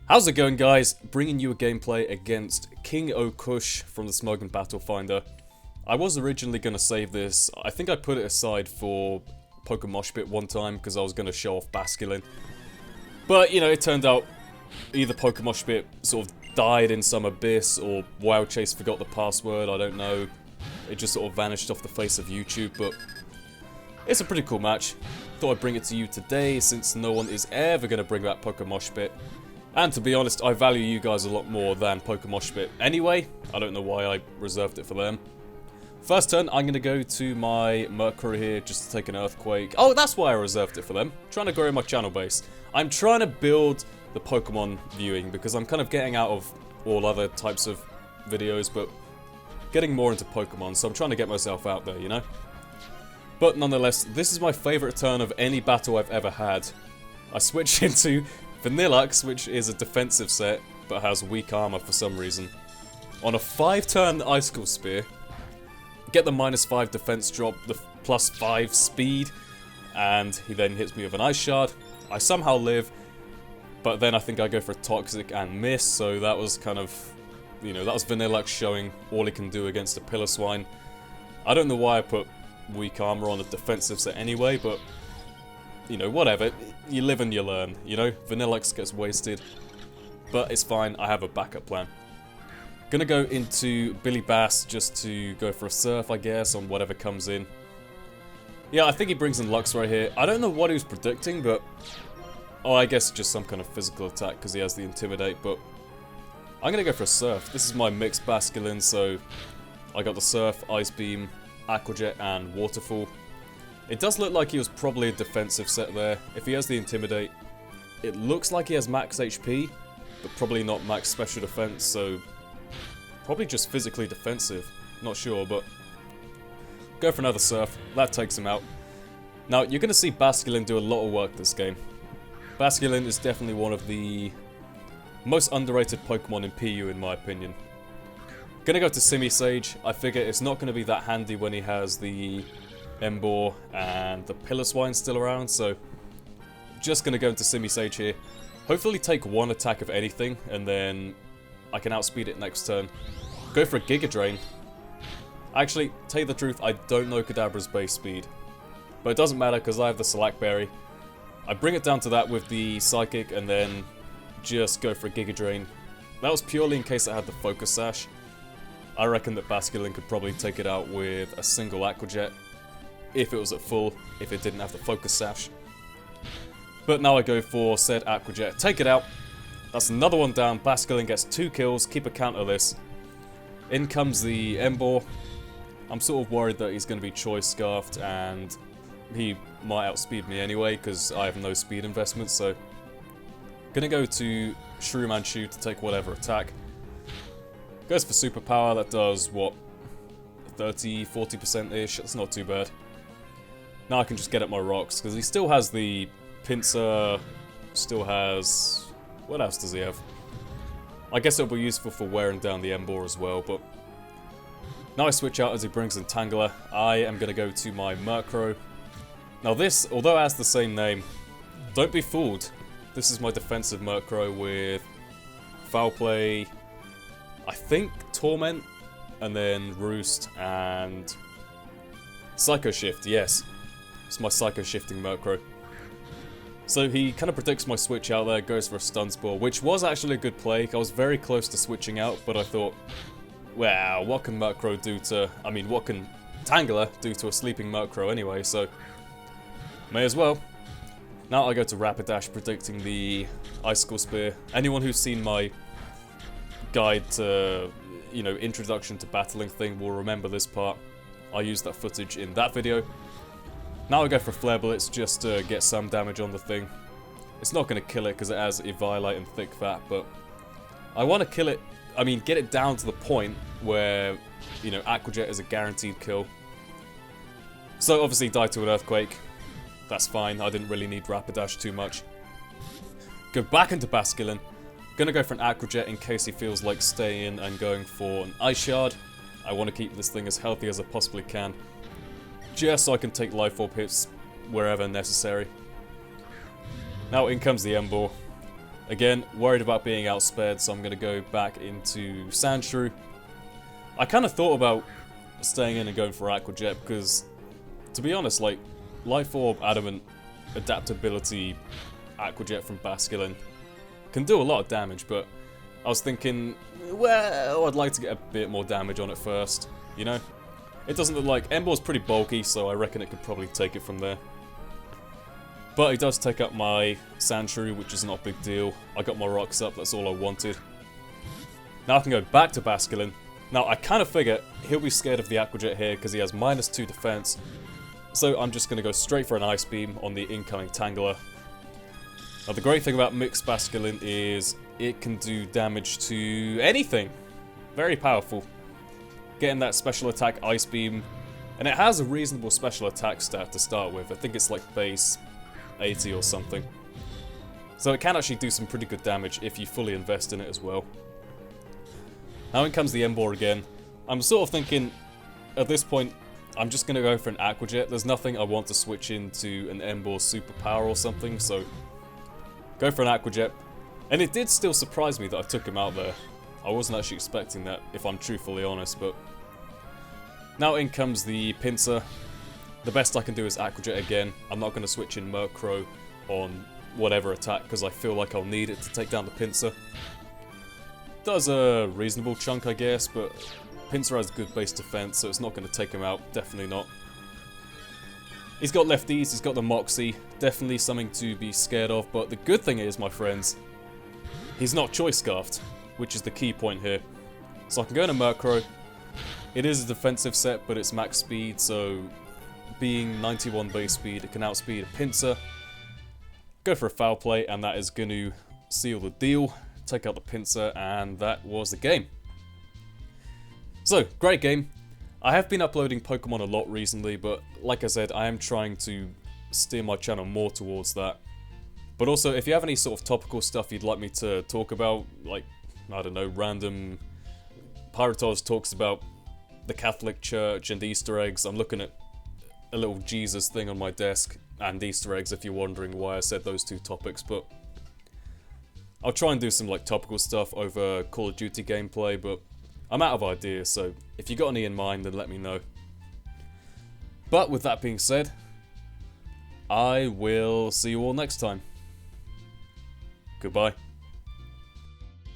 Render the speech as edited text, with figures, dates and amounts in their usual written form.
How's it going, guys? Bringing you a gameplay against KingoKush from the Smug and Battle Finder. I was originally going to save this. I think I put it aside for Pokemoshpit one time because I was going to show off Basculin. But, you know, it turned out either Pokemoshpit sort of died in some abyss or Wild Chase forgot the password, I don't know. It just sort of vanished off the face of YouTube, but it's a pretty cool match. Thought I'd bring it to you today since no one is ever going to bring back Pokemoshpit. And to be honest, I value you guys a lot more than Pokemoshpit anyway. I don't know why I reserved it for them. First turn, I'm going to go to my Mercury here just to take an Earthquake. Oh, that's why I reserved it for them. Trying to grow my channel base. I'm trying to build the Pokemon viewing because I'm kind of getting out of all other types of videos, but getting more into Pokemon, so I'm trying to get myself out there, you know? But nonetheless, this is my favourite turn of any battle I've ever had. I switch into Vanillux, which is a defensive set, but has weak armor for some reason. On a 5-turn Icicle Spear, get the -5 defense drop, the +5 speed, and he then hits me with an Ice Shard. I somehow live, but then I think I go for a Toxic and miss, so that was kind of, you know, that was Vanillux showing all he can do against a Piloswine. I don't know why I put weak armor on a defensive set anyway, but you know, whatever. You live and you learn, you know? Vanillux gets wasted. But it's fine, I have a backup plan. Gonna go into Billy Bass just to go for a Surf, I guess, on whatever comes in. Yeah, I think he brings in Lux right here. I don't know what he was predicting, but oh, I guess just some kind of physical attack because he has the Intimidate, but I'm gonna go for a Surf. This is my mixed Basculin, so I got the Surf, Ice Beam, Aqua Jet, and Waterfall. It does look like he was probably a defensive set there. If he has the Intimidate, it looks like he has max HP, but probably not max special defense, so probably just physically defensive. Not sure, but go for another Surf. That takes him out. Now, you're going to see Basculin do a lot of work this game. Basculin is definitely one of the most underrated Pokemon in PU, in my opinion. Gonna go to Simisage. I figure it's not going to be that handy when he has the Emboar and the Piloswine still around, so just gonna go into Simisage here. Hopefully take one attack of anything, and then I can outspeed it next turn. Go for a Giga Drain. Actually, tell you the truth, I don't know Kadabra's base speed, but it doesn't matter because I have the Select Berry. I bring it down to that with the Psychic, and then just go for a Giga Drain. That was purely in case I had the Focus Sash. I reckon that Basculin could probably take it out with a single Aqua Jet. If it was at full, if it didn't have the Focus Sash. But now I go for said Aqua Jet. Take it out. That's another one down. Basculin gets 2 kills. Keep a count of this. In comes the Emboar. I'm sort of worried that he's going to be Choice Scarfed and he might outspeed me anyway because I have no speed investment, so gonna go to Shrew to take whatever attack. Goes for Superpower. That does, what, 30-40%-ish? That's not too bad. Now I can just get at my rocks, because he still has the Pinsir, still has... what else does he have? I guess it'll be useful for wearing down the Emboar as well, but... now I switch out as he brings in Tangela. I am going to go to my Murkrow. Now this, although it has the same name, don't be fooled. This is my defensive Murkrow with Foul Play, I think Torment, and then Roost, and Psycho Shift, yes. It's my Psycho Shifting Murkrow. So he kind of predicts my switch out there, goes for a Stun Spore, which was actually a good play. I was very close to switching out, but I thought, wow, what can Murkrow do to... I mean, what can Tangela do to a sleeping Murkrow anyway, so may as well. Now I go to Rapidash, predicting the Icicle Spear. Anyone who's seen my guide to, you know, introduction to battling thing will remember this part. I used that footage in that video. Now I go for Flare Blitz just to get some damage on the thing. It's not going to kill it because it has Eviolite and Thick Fat, but I want to kill it, I mean get it down to the point where, you know, Aqua Jet is a guaranteed kill. So obviously die to an Earthquake. That's fine, I didn't really need Rapidash too much. Go back into Basculin. Gonna go for an Aqua Jet in case he feels like staying and going for an Ice Shard. I want to keep this thing as healthy as I possibly can, just so I can take Life Orb hits wherever necessary. Now in comes the Emboar. Again, worried about being outsped, so I'm going to go back into Sandshrew. I kind of thought about staying in and going for Aqua Jet because, to be honest, like, Life Orb, Adamant, Adaptability, Aqua Jet from Basculin can do a lot of damage, but I was thinking, well, I'd like to get a bit more damage on it first, you know? It doesn't look like... Embor's pretty bulky, so I reckon it could probably take it from there. But it does take up my Sandshrew, which is not a big deal. I got my rocks up, that's all I wanted. Now I can go back to Basculin. Now I kind of figure he'll be scared of the Aqua Jet here because he has -2 defense. So I'm just going to go straight for an Ice Beam on the incoming Tangela. Now the great thing about Mixed Basculin is it can do damage to anything. Very powerful. Getting that special attack Ice Beam, and it has a reasonable special attack stat to start with. I think it's like base 80 or something. So it can actually do some pretty good damage if you fully invest in it as well. Now in comes the Embor again. I'm sort of thinking, at this point, I'm just going to go for an Aqua Jet. There's nothing I want to switch into an Embor Superpower or something, so go for an Aqua Jet. And it did still surprise me that I took him out there. I wasn't actually expecting that, if I'm truthfully honest, but... Now in comes the Pinsir. The best I can do is Aqua Jet again. I'm not going to switch in Murkrow on whatever attack, because I feel like I'll need it to take down the Pinsir. Does a reasonable chunk, I guess, but Pinsir has good base defense, so it's not going to take him out. Definitely not. He's got lefties, he's got the Moxie. Definitely something to be scared of, but the good thing is, my friends, he's not Choice Scarfed, which is the key point here. So I can go into Murkrow. It is a defensive set, but it's max speed, so being 91 base speed, it can outspeed a Pinsir. Go for a Foul Play, and that is going to seal the deal. Take out the Pinsir, and that was the game. So, great game. I have been uploading Pokemon a lot recently, but like I said, I am trying to steer my channel more towards that. But also, if you have any sort of topical stuff you'd like me to talk about, like, I don't know, random... Pyrotoz talks about the Catholic Church and Easter eggs. I'm looking at a little Jesus thing on my desk, and Easter eggs if you're wondering why I said those two topics, but... I'll try and do some like topical stuff over Call of Duty gameplay, but I'm out of ideas, so if you got any in mind, then let me know. But with that being said, I will see you all next time. Goodbye.